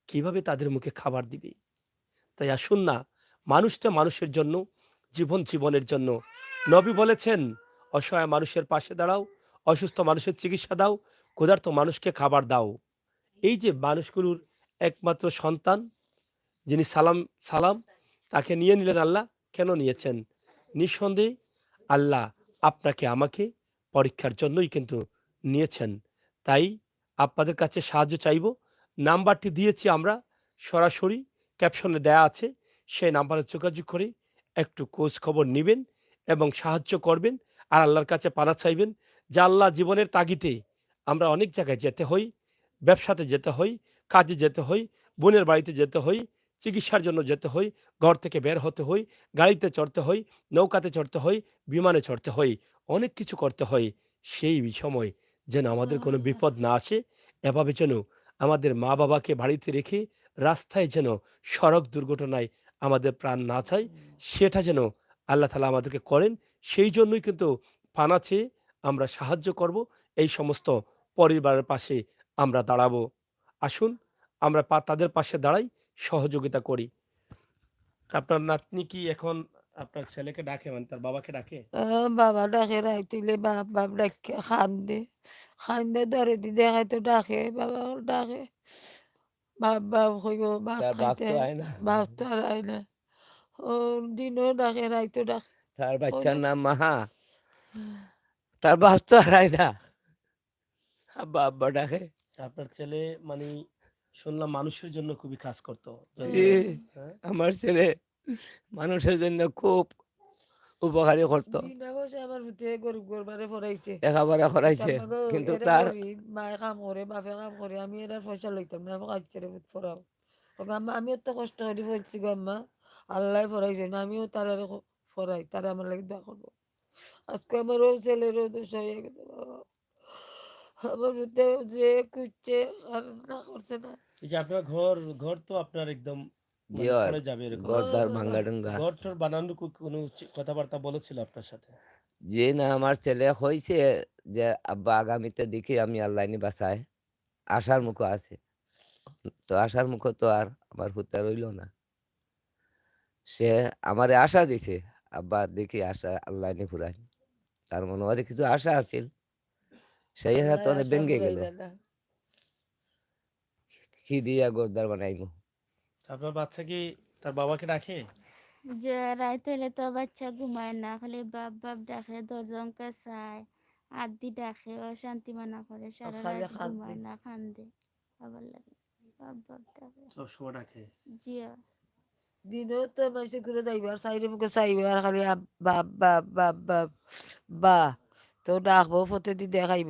কিভাবে তাদের মুখে খাবার দিবে? তাই আসুন না, মানুষটা মানুষের জন্য, জীবন জীবনের জন্য। নবী বলেছেন, অসহায় মানুষের পাশে দাঁড়াও, অসুস্থ মানুষের চিকিৎসা দাও, ক্ষুধার্ত মানুষকে খাবার দাও। এই যে মানুষগুলোর একমাত্র সন্তান, যিনি সালাম সালাম তাকে নিয়ে নিলেন আল্লাহ। কেন নিয়েছেন? নিঃসন্দেহে আল্লাহ আপনাকে আমাকে পরীক্ষার জন্যই কিন্তু নিয়েছেন। তাই আপনাদের কাছে সাহায্য চাইব। নাম্বারটি দিয়েছি আমরা, সরাসরি ক্যাপশনে দেয়া আছে। সেই নাম্বারে যোগাযোগ করে একটু খোঁজ খবর নিবেন এবং সাহায্য করবেন। আর আল্লাহর কাছে পানা চাইবেন যে আল্লাহ, জীবনের তাগিদে আমরা অনেক জায়গায় যেতে হই, ব্যবসাতে যেতে হই, কাজে যেতে হই, বোনের বাড়িতে যেতে হই, চিকিৎসার জন্য যেতে হই, ঘর থেকে বের হতে হই, গাড়িতে চড়তে হই, নৌকাতে চড়তে হই, বিমানে চড়তে হই, অনেক কিছু করতে হয়। সেই সময় যেন আমাদের কোনো বিপদ না আসে, এভাবে যেন আমাদের মা বাবাকে বাড়িতে রেখে রাস্তায় যেন সড়ক দুর্ঘটনায় আমাদের প্রাণ না যায়, সেটা যেন আল্লাহ তালা আমাদেরকে করেন। সেই জন্যই কিন্তু পানা চেয়ে আমরা সাহায্য করব, এই সমস্ত পরিবারের পাশে আমরা দাঁড়াবো। আসুন আমরা তাদের পাশে দাঁড়াই, সহযোগিতা করি। আপনার নাতনি কি এখন আপনার ছেলেকে ডাকে, মানে তার বাবাকে ডাকে? বাবা ডাকে রাইতিলে বাপ বাপ ডাকে খান্দে, খান্দে ধরে দি দেখাই তো ডাকে, বাবা ডাকে বাপ বাপ কইব ভাত তার বাপ খাইতে। তো আয় না। বাপ তো আর আয় না। ও দিনও ডাকে রাইতো ডাকে। তার বাচ্চার ওইটা নাম মাহা। তার বাপ তো আর আয় না। আব্বা আব্বা ডাকে। আপনার ছেলে মানে শুনলাম মানুষের জন্য খুবই কাজ করতো। যত ই, হ্যাঁ? আমার ছেলে মানুষের জন্য খুব উপকারী করতো, দিন বসে আমার ভিতরে গরিব গরবারে পড়াইছে। লেখাপড়া করাইছে। কইতাম গো কিন্তু এরা তার গরিব, মায়ে কাম করে বাপে কাম করে, আমি এরা পয়সা লইতাম না, আমাকে আচ্ছারে পড়াও। আম্মা আমিও তো কষ্ট করে পড়ছি গো আম্মা, আল্লাহ পড়াইছে না, আমিও তার পড়াই, তারা আমার লাগে দোয়া করবো। আজকে আমারও ছেলেরও দোষ হয়ে গেছে বাবা। আমার ভিতরে যে কুচ্ছে আর না করছে না। এই যে আপনার ঘর, ঘর তো আপনার একদম মানে জিয়র পড়ে যাবে এরকম ও গর্দার অবস্থা। বাবা, ভাঙ্গা ডুঙ্গা। ঘর টর বানানোর কোনো কথাবার্তা বলেছিল আপনার সাথে? যে না আমার ছেলে হয়েছে, যে আব্বা আগামীতে দেখি আমি আল্লাহ নি বাসায় আশার মুখ আছে। তো আশার মুখ তো আর আমার হুতে রইল না। সে আমারে আশা দিছে, আব্বা দেখি আশা আল্লাহ নি ফুরাই। তার মনে হয় কিছু আশা আছিল, সেই আশা আল্লাহ তো অনেক আশা ভেঙ্গে গেল। ফুরাইলা না। কি দিয়া গর্দার বানাইমু। আপনার বাচ্চা কি তার বাবাকে ডাকে? যে রাইত হইলে তো বাচ্চা ঘুমায় না, খালি বাপ বাপ ডাকে, দরজা চায়, আদি ডাকে, অশান্তি মানা করে, সারা খালি রাত খান্দে। ঘুমায় না, কান্দে, আবার লাগে বাপ বাপ ডাকে। সবসময় ডাকে? জিয়া দিনও তো মাসে ঘুরে যাইব আর সাইডে মুখে চাইব আর খালি বাপ বাপ বাপ বাপ বা তো ডাকবো ফতে দি দেখাইব।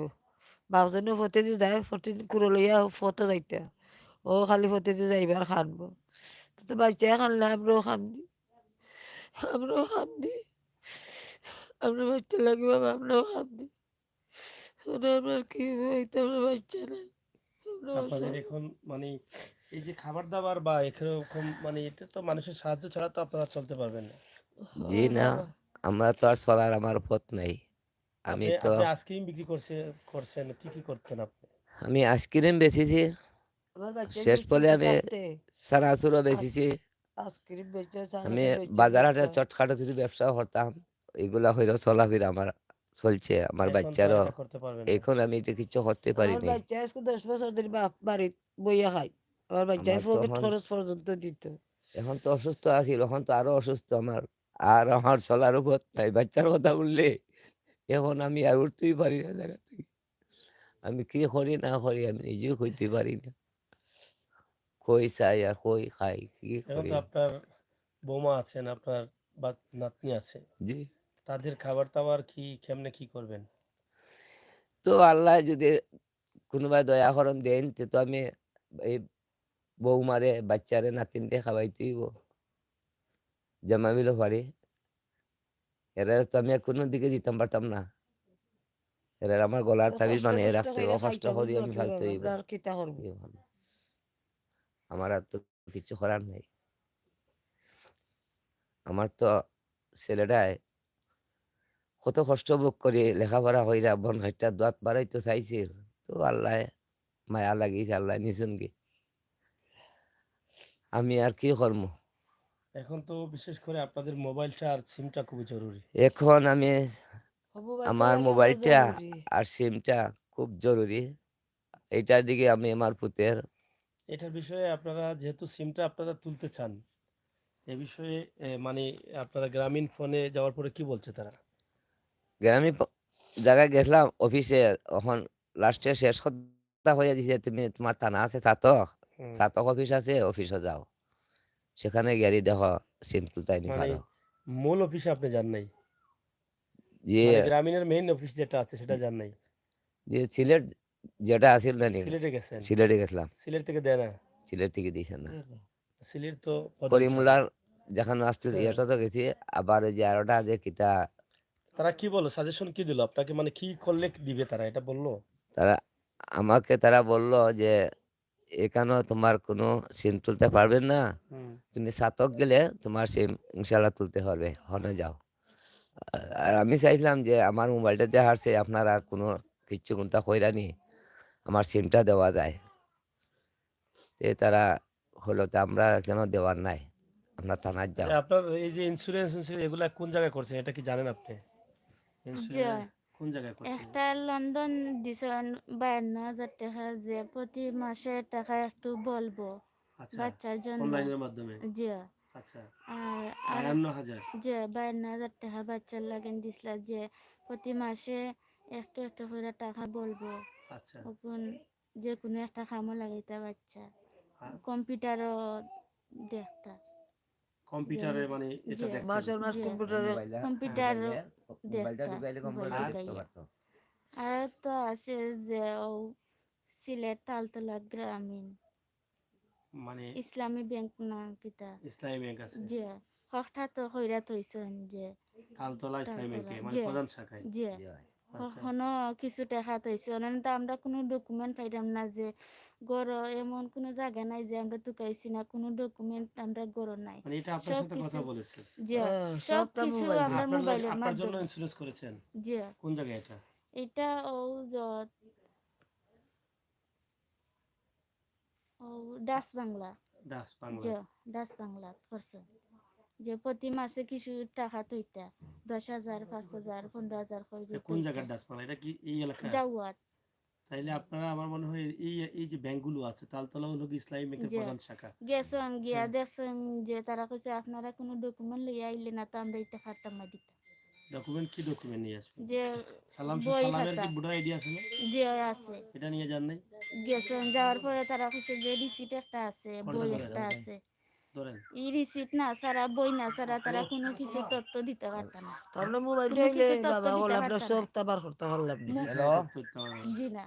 বাপজনও ফতে দি যায়, ফতে কুড়ো লইয়া ফতে যাইতে, ও খালি ফতে দি যাইব আর খানবো। তো বাচ্চা খানলে আমরাও খান্দি, আমরাও খান্দি, আমরা বাচ্চা লাগবে বাবা, আমরাও খান্দি। আমরা কি হইতে আমরা বাচ্চা না, আমরা আপনাদের অসহায়। এখন মানে এই যে খাবার দাবার বা এরকম মানে এটা তো মানুষের সাহায্য ছাড়া তো আপনারা চলতে পারবেন না। জি না, বাবা আমরা তো আর চলার আমার পথ নাই। আমি আপনি তো আপনি আইসক্রিম বিক্রি করছেন, কি কি করতেন আপনি? আমি আইসক্রিম বেচেছি, আমার বাচ্চা শেষ পরে ছোট আমি থাকতে চানাচুরও আস বেচেছি। আইসক্রিম বেচে আমি চানাচুর বেচে বাজার হাটে বাচ্চা। চটখাটো কিছু ব্যবসা করতাম, এগুলা হইলেও চলাফেরা আমার চলছে। আমার এখন তো আর বাচ্চারও এটা করতে পারবেন না। এখন আমি তো কিছু করতে আমার পারিনি। বাচ্চা আজকে 10 বছর ধরে বাপ বাড়ির বইয়া খায়। আমার বাচ্চায় আমার পকেট তখন খরচ পর্যন্ত দিত। এখন তো অসুস্থ আছি, এখন তো আরো অসুস্থ আমার। আর আমার চলার উপর নাই, বাচ্চার কথা বললে এখন আমি আর উঠতেই পারি না জায়গা থেকে। আমি কি করি না করি আমি নিজেও কইতে পারি না। কই চাই আর কই খাই, কি এখন করি। তো আপনার বৌমা আছেন, আপনার বা নাতনি আছে, জি। তাদের খাবার দাবার কি কেমনে কি করবেন? তো আল্লাহ যদি কোনোবাই দয়া করন দেন তো আমি এই বৌমারে বাচ্চারে নাতিনরে খাওয়াইতেই জামাইবিলও পারি। এরা তো আমি আর কোনো দিকে দিতাম পারতাম না। এরা আমার গলার তো তাবিজ কষ্ট বানিয়ে কষ্ট রাখতে করে কষ্ট খাইতাম করি না আমি কিভাবে ফালতে আমরা আর কিতা করবো? আমার আর তো কিছু করার নেই। আমার তো ছেলেটাই কত কষ্ট ভোগ করে লেখাপড়া কইরা বন খাইটা দাঁত বাড়াইতে চাইছিল। তো আল্লাহ মায়া লাগিয়েছে, আল্লাহ নিছুন কি। আমি আর কি করব? এখন তো বিশেষ করে আপনাদের মোবাইলটা আর সিমটা খুবই জরুরি। এখন আমি মোবাইলটা আমার লাগে আমরা মোবাইলটা জরুরি। আর সিমটা খুব জরুরি। এইটার দিকে আমি আমার পুতের এটার বিষয়ে আপনারা যেহেতু সিমটা আপনারা তুলতে চান, এ বিষয়ে মানে আপনারা গ্রামীণ ফোনে যাওয়ার পরে কি বলছে তারা? গ্রামে জায়গায় গেছিলাম অফিসে, এখন লাস্টে শেষ কথা হয়ে দিছে তুমি তোমার থানা আছে ছাতক, হুম। ছাতক অফিস আছে অফিসে যাও, সেখানে গেলি দেখো সিম তুলতাইনি মানে পারো। মূল অফিসে আপনি যান নাই? যে মানে গ্রামীণের মেইন অফিস যেটা আছে সেটা যান নাই? যে সিলেট যেটা আছিল না নি, সিলেটে গেছেন? সিলেটে গেছিলাম, সিলেট থেকে দেয় না? সিলেট থেকে দিয়েছে না। সিলেট তো প্রধান শাখা। করিমুল্লার যেখানে আসছিল হ্যাঁ। এটা তো গেছি, আবার ওই যে আরোটা যে কিতা তারা কি বললো, সাজেশন কি দিল আপনাকে, মানে কি করলে দিবে তারা এটা বললো? তারা তারা বলল যে এখানেও তোমার কোনো সিম তুলতে পারবেন না, হুম। তুমি ছাতক গেলে তোমার সিম ইনশাল্লাহ তুলতে পারবে, হনে যাও। আর আমি চাইছিলাম যে আমার মোবাইলটা দিয়ে হারছে আপনারা কোনো কিচ্ছু কোনটা কইরানি আমার সিমটা দেওয়া যায়। তারা হলো তো আমরা কেন দেওয়ার নাই, আপনার থানায় যাও। আপনার এই যে ইন্স্যুরেন্স এগুলা কোন জায়গায় করছেন এটা কি জানেন আপনি? যে ইন্স্যুরেন্স কোন জায়গায় করছেন? একটা লন্ডন দিছেন 52,000 টাকা, যে প্রতি মাসে টাকা একটু বলবো আচ্ছা, বাচ্চার জন্য। অনলাইনের মাধ্যমে। জি। আচ্ছা, আর আর 52,000। যে 52,000 টাকা বাচ্চার লাগেন দিছিল, যে প্রতি মাসে একটু একটু করে টাকা বলবো আচ্ছা। ওগুন, যে কোনো একটা কামও লাগাইতা বাচ্চা, আর কম্পিউটারও দেখতা। যে কম্পিউটারে মানে এটা যে দেখতেন? মাসের মাস যে কম্পিউটারে কম্পিউটার মোবাইলটা দেখতা, ঢুকাইলে মোবাইল কম্পিউটার আর দেখতে ঢুকাইয়া। পারতো। আর তো আছে যে ও সিলেট তালতলা গ্রামীণ মানে ইসলামী ব্যাংক না কিতা। ইসলামী ব্যাংক আছে, যে হঠাৎ তো কইরা থইছেন যে তালতলা ইসলামী তালতলা, ব্যাংকে মানে যে প্রধান শাখায়। যে জি ভাই। আচ্ছা। কখনো কিছু টাকা থইছে অনেক, তো আমরা কোনো ডকুমেন্ট পাইলাম না, যে গড় এমন কোনো জায়গা নাই যে আমরা টুকাইছি না, কোনো ডকুমেন্ট আমরা গড় নাই। মানে এটা আপনার সব সাথে কথা কিছু বলেছে? যে সব সবটা কিছু মোবাইল আমরা আপনার মোবাইলের আপনার জন্য মাধ্যমে। ইন্স্যুরেন্স করেছেন? যে কোন জায়গায় এটা? এটা যত ও ডাস বাংলা। ডাস বাংলা। যে ডাস বাংলা করছে, যে প্রতি মাসে কিছু টাকা তৈতা 10,000, 5,000, 15,000 করে কোন তৈতা জায়গার ডাস বাংলা, এটা কি এই এলাকা? যাওয়াত। তাইলে আপনারা, আমার মনে হয় এই এই যে ব্যাংকগুলো আছে, তালতলা হলো কি ইসলামী ব্যাংকের যে প্রধান শাখা। গেছেন গিয়া হ্যাঁ। দেখছেন যে তারা কইছে আপনারা কোনো ডকুমেন্ট লইয়া আইলে না, তো আমরা এটা পারতাম না দিতে। ডকুমেন্ট কি ডকুমেন্ট নিয়ে আসবেন? যে বই সালামের খাতা কি ভোটার আইডি আছে না? যে আছে। এটা নিয়ে যান নাই? গেছেন যাওয়ার পরে তারা কইছে যে রিসিট একটা আছে, ফোনটা বই ধরেন, একটা আছে। ধরেন। এই রিসিট না ছাড়া, বই না ছাড়া তারা কোনো কিছু তথ্য দিতে পারত না। তো আমরা মোবাইলটা কোনো হইলে কিছু তথ্য বাবা দিতে বললাম না, পারত না। সব তাবার করতে পারলাম না। বিশেষ হ্যালো, তথ্য দিতে পারবেন না। জি না।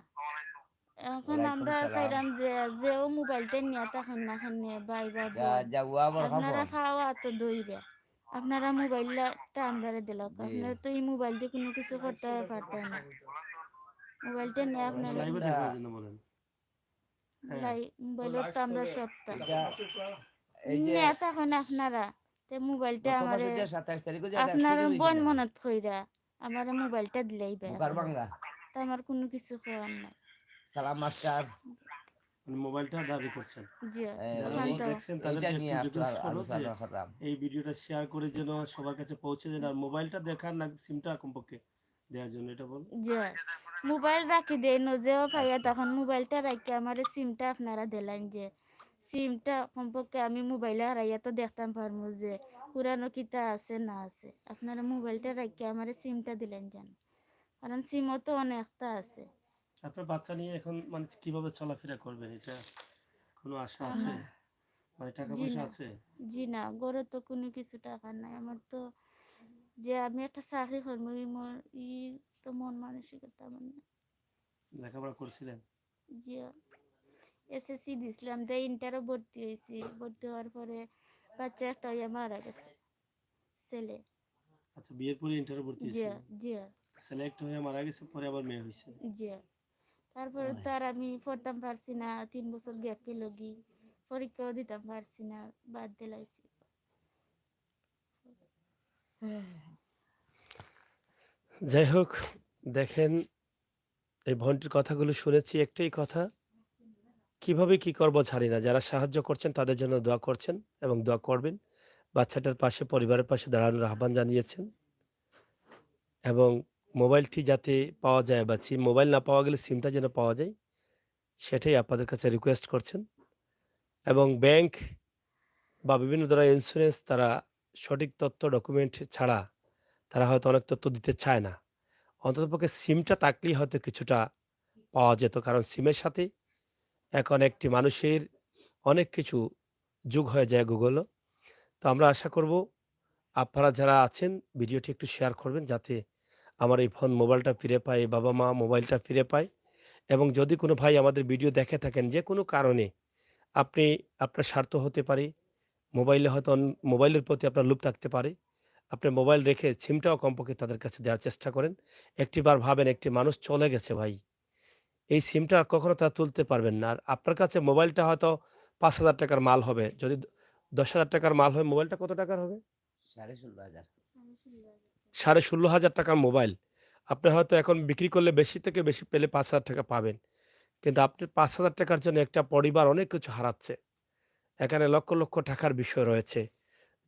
এখন ওয়ালাইকুম আমরা সালাম। চাইলাম যে যেও মোবাইলটা নিয়ে তখন না খানে ভাই বা যা বোন, যা উয়া বড় আপনারা খবর। খাওয়া তো দইরা আপনারা মোবাইলটা আমরা দিল, জি। আপনারা তো এই মোবাইল দিয়ে কোনো কিছু করতে পারতেন না। মোবাইলটা নিয়ে আপনারা আপনারা লাইভে সিমটা দেখবার জন্য বলেন। হ্যাঁ। মোবাইলের তো আমরা সপ্তাহ এটা এই যে নিয়ে তখন আপনারা তে মোবাইলটা গত আমারে, বছর যে 27 তারিখে যে একটা আপনারা অ্যাক্সিডেন্ট হয়েছে বন নাকি মনত কইরা আমার মোবাইলটা দিলেই বে, বুকার বাংলা তা আমার কোনো কিছু করার নাই। সালাম মাস্টার, মানে মোবাইলটা দাবি করছেন। জি যারা তখন তো দেখছেন এইটা তাদেরকে নিয়ে একটু একটু রিকোয়েস্ট করো যে আলোচনা করলাম। এই ভিডিওটা শেয়ার করে যেন সবার কাছে পৌঁছে দেন, আর মোবাইলটা দেখার না সিমটা কমপক্ষে দেওয়ার জন্য এটা বল। জি মোবাইল রাখি দেই নজেও পাইয়া, তখন মোবাইলটা রাখি আমার সিমটা আপনারা দিলেন, যে সিমটা কমপক্ষে আমি মোবাইলে হারাইয়া তো দেখতাম পারবো যে পুরানো কিতা আছে না আছে। আপনারা মোবাইলটা রাখি আমার সিমটা দিলেন জান, কারণ সিমও তো অনেকটা আছে। আপনার বাচ্চা নিয়ে এখন মানে কিভাবে চলাফেরা করবেন, এটা কোনো আশা আছে? মানে টাকা জি পয়সা না। আছে? জি না, গড়ে তো কোনো কিছু টাকা নাই। আমার তো যে আমি একটা চাকরি করবো ই তো মন মানসিকতা আমার না। লেখাপড়া করছিলেন? জি এসএসসি দিছিলাম, দিয়ে ইন্টারও ভর্তি হয়েছি। ভর্তি হওয়ার পরে বাচ্চা একটা হইয়া মারা গেছে, ছেলে। আচ্ছা, বিয়ের পরে ইন্টারে ভর্তি জি হয়েছিলেন? জি সিলেক্ট হয়ে মারা গেছে, পরে আবার মেয়ে হয়েছে? জি তারপরে তো আর আমি পড়তাম পারছি না, 3 বছর গ্যাপ গেল গি, পরীক্ষাও দিতাম পারছি না, বাদ দিলাইছি। যাই হোক, দেখেন, এই বোনটির কথাগুলো শুনেছি, একটাই কথা, কিভাবে কি করব জানি না। যারা সাহায্য করছেন তাদের জন্য দোয়া করছেন এবং দোয়া করবেন। বাচ্চাটার পাশে, পরিবারের পাশে দাঁড়ানোর আহ্বান জানিয়েছেন এবং মোবাইলটি যাতে পাওয়া যায় বা মোবাইল না পাওয়া গেলে সিমটা যেন পাওয়া যায়, সেটাই আপনাদের কাছে রিকোয়েস্ট করছেন। এবং ব্যাংক বা বিভিন্ন ধরনের ইন্স্যুরেন্স তারা সঠিক তথ্য ডকুমেন্ট ছাড়া তারা হয়তো অনেক তথ্য দিতে চায় না। অন্ততপক্ষে সিমটা থাকলেই হয়তো কিছুটা পাওয়া যেত। কারণ সিমের সাথে এখন একটি মানুষের অনেক কিছু যোগ হয়ে যায় গুগলও। তো আমরা আশা করব আপনারা যারা আছেন ভিডিওটি একটু শেয়ার করবেন, যাতে আমার এই ফোন মোবাইলটা ফিরে পায়, বাবা-মা মোবাইলটা ফিরে পায়। এবং যদি কোনো ভাই আমাদের ভিডিও দেখে থাকেন যে কোনো কারণে, আপনি, আপনার স্বার্থ হতে পারে, মোবাইলে হয়তো মোবাইলের প্রতি আপনার লোভ থাকতে পারে। আপনি মোবাইল রেখে সিমটাও কমপক্ষে তাদের কাছে দেওয়ার চেষ্টা করেন। একটিবার ভাবেন, একটি মানুষ চলে গেছে ভাই। এই সিমটা আর কখনো তারা তুলতে পারবেন না। আর আপনার কাছে মোবাইলটা হয়তো ৳৫,০০০ মাল হবে। যদি ৳১০,০০০ মাল হয়, মোবাইলটা কত টাকার হবে? 16,500। ৳১৬,৫০০ মোবাইল। আপনি হয়তো এখন বিক্রি করলে বেশি থেকে বেশি পেলে ৳৫,০০০ পাবেন। কিন্তু আপনি ৳৫,০০০ জন্য একটা পরিবার অনেক কিছু হারাচ্ছে। এখানে লক্ষ, লক্ষ টাকার বিষয় রয়েছে।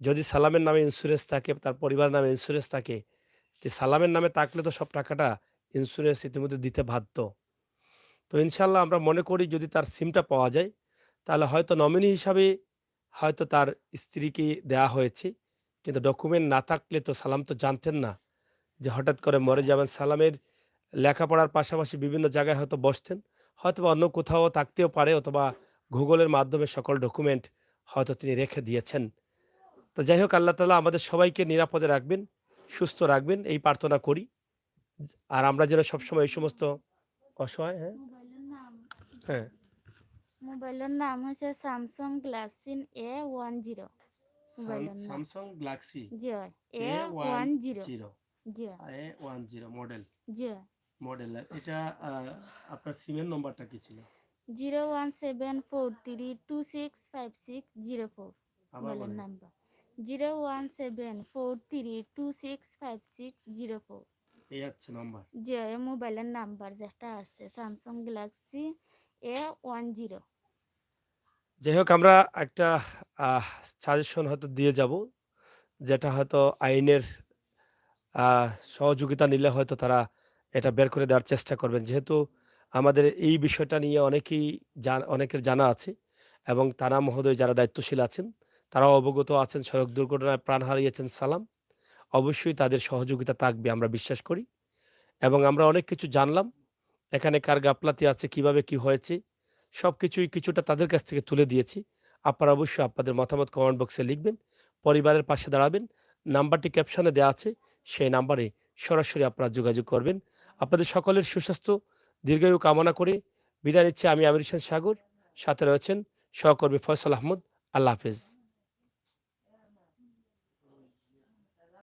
যদি সালামের নামে ইন্স্যুরেন্স থাকে, তার পরিবারের নামে ইন্স্যুরেন্স থাকে, যে সালামের নামে থাকলে তো সব টাকাটা ইন্স্যুরেন্স ইতিমধ্যে দিতে বাধ্য। তো ইনশাআল্লাহ আমরা মনে করি যদি তার সিমটা পাওয়া যায়, তাহলে হয়তো নমিনি হিসাবে হয়তো তার স্ত্রীকে দেয়া হয়েছে। কিন্তু ডকুমেন্ট না থাকলে তো সালাম তো জানতেন না যে হঠাৎ করে মরে যাবেন। সালামের লেখাপড়ার পাশাপাশি বিভিন্ন জায়গায় হয়তো বসতেন। হয়তোবা অন্য কোথাও থাকতেও পারে, অথবা গুগলের মাধ্যমে সকল ডকুমেন্ট হয়তো তিনি রেখে দিয়েছেন। তো যাই হোক, আল্লাহ তাআলা আমাদের সবাইকে নিরাপদে রাখবেন, সুস্থ রাখবেন, এই প্রার্থনা করি। আর আমরা যেন সবসময় এই সমস্ত অসহায়, হ্যাঁ? মোবাইলের নাম হ্যাঁ, মোবাইলের নাম হচ্ছে স্যামসাং গ্যালাক্সি A10। মোবাইলের নাম Samsung Galaxy Z A10, A10 জি A10 মডেল। জি মডেল এটা আপনার সিমের নম্বরটা কি ছিল? 01743265604 আবার মোবাইলের বলেন। নাম্বার 01743265604 এই হচ্ছে নম্বর। জি মোবাইলের নাম্বার যেটা আছে স্যামসাং গ্যালাক্সি A10। যাই হোক, আমরা একটা সাজেশন হয়তো দিয়ে যাব, যেটা হয়তো আইনের সহযোগিতা নিলে হয়তো তারা এটা বের করে দেওয়ার চেষ্টা করবেন। যেহেতু আমাদের এই বিষয়টা নিয়ে অনেকের জানা আছে এবং থানা মহোদয় যারা দায়িত্বশীল আছেন, তারাও অবগত আছেন। সড়ক দুর্ঘটনায় প্রাণ হারিয়েছেন সালাম। অবশ্যই তাদের সহযোগিতা থাকবে আমরা বিশ্বাস করি। এবং আমরা অনেক কিছু জানলাম। এখানে কার গাফলাতি আছে, কিভাবে কি হয়েছে, সবকিছুই কিছুটা তাদের কাছ থেকে তুলে দিয়েছি। আপনারা অবশ্যই আপনাদের মতামত কমেন্ট বক্সে লিখবেন। পরিবারের পাশে দাঁড়াবেন। নাম্বারটি ক্যাপশনে দেওয়া আছে। সেই নাম্বারে সরাসরি আপনারা যোগাযোগ করবেন। আপনাদের সকলের সুস্বাস্থ্য, দীর্ঘায়ু কামনা করে বিদায় নিচ্ছি আমি আমির হোসেন সাগর। সাথে রয়েছেন সহকর্মী ফয়সাল আহমদ। আল্লাহ হাফেজ।